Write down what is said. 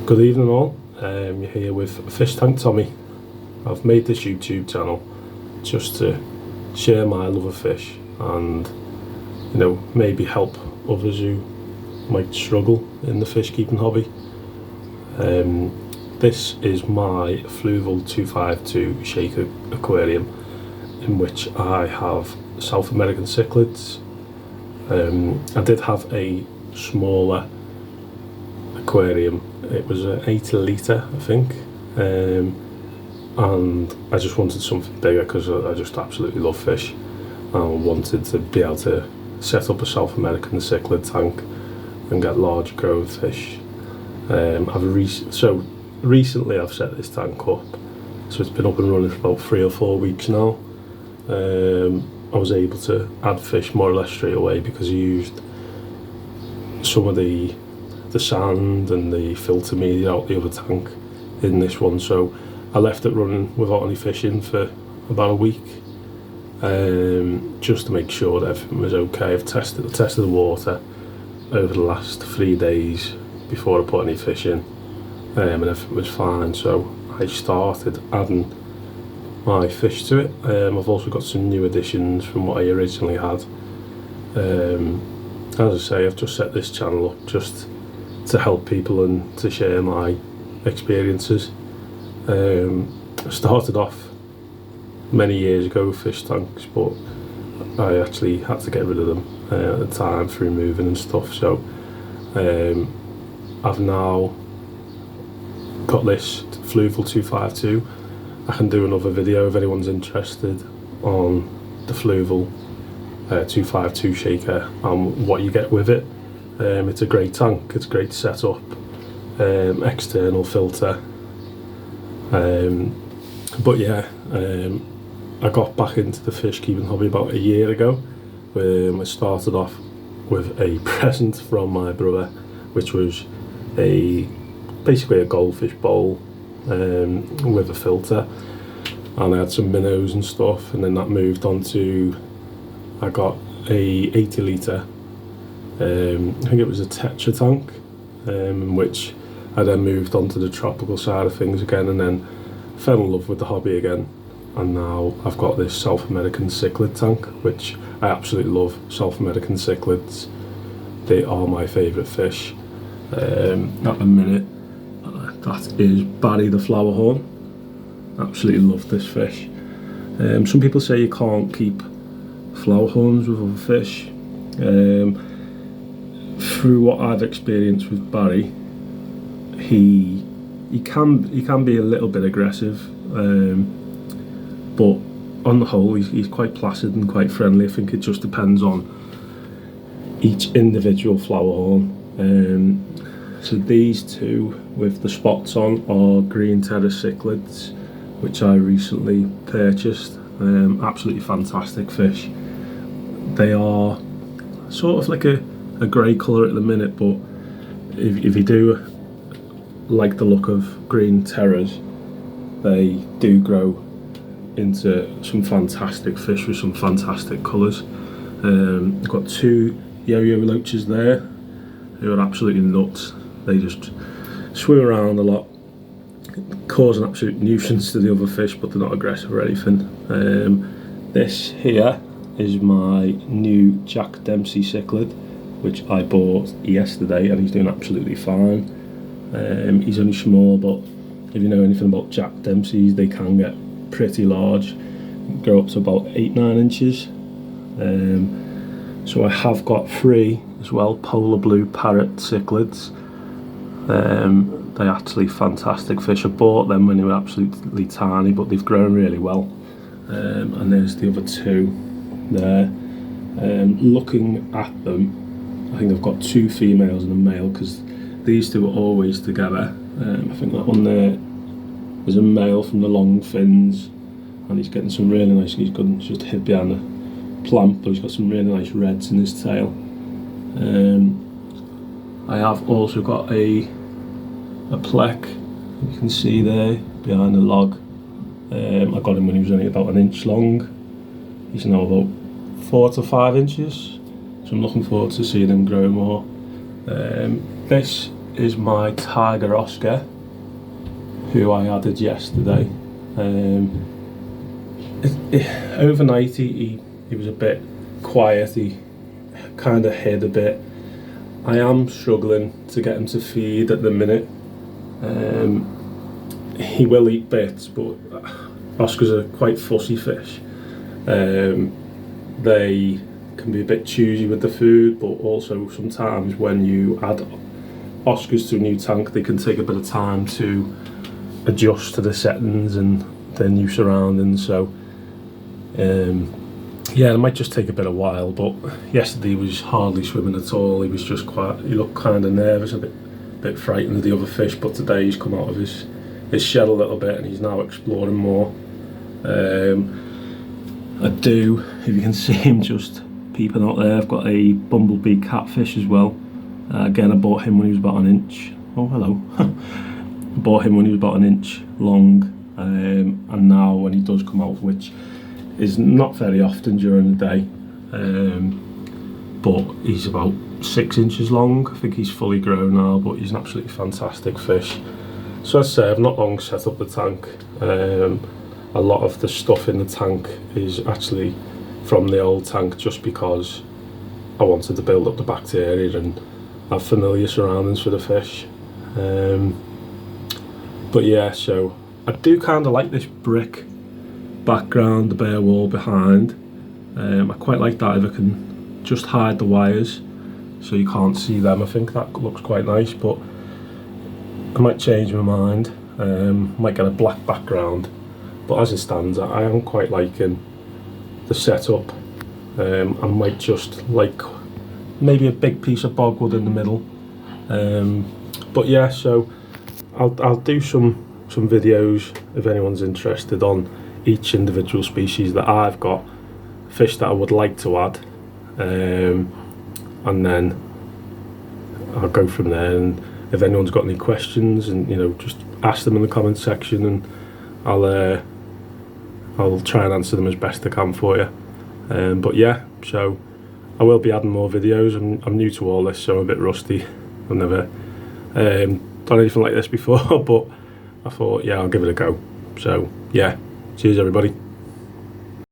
Good evening all, you're here with Fish Tank Tommy. I've made this YouTube channel just to share my love of fish and, you know, maybe help others who might struggle in the fish keeping hobby. This is my Fluval 252 shaker aquarium in which I have South American cichlids. I did have a smaller aquarium. It was an 80 litre, I think, and I just wanted something bigger because I just absolutely love fish and wanted to be able to set up a South American cichlid tank and get large growth fish. So recently I've set this tank up, so it's been up and running for about 3 or 4 weeks now. I was able to add fish more or less straight away because I used some of the sand and the filter media out the other tank in this one, so I left it running without any fish in for about a week, just to make sure that everything was okay. I've tested the water over the last 3 days before I put any fish in, and everything was fine, so I started adding my fish to it. I've also got some new additions from what I originally had. As I say, I've just set this channel up just to help people and to share my experiences. I started off many years ago with fish tanks, but I actually had to get rid of them at the time through moving and stuff, so I've now got this Fluval 252. I can do another video if anyone's interested on the Fluval 252 shaker and what you get with it. It's a great tank, it's a great setup, external filter, but yeah, I got back into the fish keeping hobby about a year ago. I started off with a present from my brother, which was basically a goldfish bowl with a filter, and I had some minnows and stuff, and then that moved on to, I got a 80 litre, I think it was a Tetra tank, which I then moved on to the tropical side of things again, and then fell in love with the hobby again, and now I've got this South American cichlid tank, which I absolutely love. South American cichlids, they are my favourite fish. At the minute, that is Barry the flowerhorn. Absolutely love this fish. Some people say you can't keep flowerhorns with other fish. Through what I've experienced with Barry, he can be a little bit aggressive, but on the whole he's quite placid and quite friendly. I think it just depends on each individual flowerhorn. So these two with the spots on are green terrace cichlids, which I recently purchased. Absolutely fantastic fish. They are sort of like a grey colour at the minute, but if you do like the look of green terrors, they do grow into some fantastic fish with some fantastic colours. I've got 2 yo-yo loaches there who are absolutely nuts. They just swim around a lot, cause an absolute nuisance to the other fish, but they're not aggressive or anything. This here is my new Jack Dempsey cichlid, which I bought yesterday, and he's doing absolutely fine. He's only small, but if you know anything about Jack Dempseys, they can get pretty large, grow up to about 8-9 inches. So I have got 3 as well, polar blue parrot cichlids. They're actually fantastic fish. I bought them when they were absolutely tiny, but they've grown really well. And there's the other 2 there. Looking at them, I think I've got 2 females and a male, because these 2 are always together. I think that one there is a male from the long fins, and he's getting some really nice, he's got just hid behind the plant, but he's got some really nice reds in his tail. I have also got a plec, you can see there behind the log. I got him when he was only about 1 inch long. He's now about 4 to 5 inches, so I'm looking forward to seeing him grow more. This is my tiger Oscar, who I added yesterday. Overnight he was a bit quiet, he kind of hid a bit. I am struggling to get him to feed at the minute. He will eat bits, but Oscars are quite fussy fish. They can be a bit choosy with the food, but also sometimes when you add Oscars to a new tank, they can take a bit of time to adjust to the settings and their new surroundings. So yeah, it might just take a bit of while. But yesterday he was hardly swimming at all. He was just he looked kind of nervous, a bit frightened of the other fish. But today he's come out of his shell a little bit and he's now exploring more. I do, if you can see him just peeping out there, I've got a bumblebee catfish as well. Again, I bought him when he was about an inch. Oh, hello. I bought him when he was about an inch long, and now when he does come out, which is not very often during the day, but he's about 6 inches long. I think he's fully grown now, but he's an absolutely fantastic fish. So as I say, I've not long set up the tank. A lot of the stuff in the tank is actually from the old tank, just because I wanted to build up the bacteria and have familiar surroundings for the fish. But yeah, so I do kind of like this brick background, the bare wall behind. I quite like that if I can just hide the wires so you can't see them. I think that looks quite nice, but I might change my mind. Might get a black background, but as it stands, I am quite liking the setup. I might just like maybe a big piece of bogwood in the middle. But yeah, so I'll do some videos if anyone's interested on each individual species that I've got, fish that I would like to add, and then I'll go from there. And if anyone's got any questions, and just ask them in the comment section, and I'll try and answer them as best I can for you. But yeah, so I will be adding more videos. I'm new to all this, so I'm a bit rusty. I've never done anything like this before, but I thought, yeah, I'll give it a go. So yeah, cheers everybody.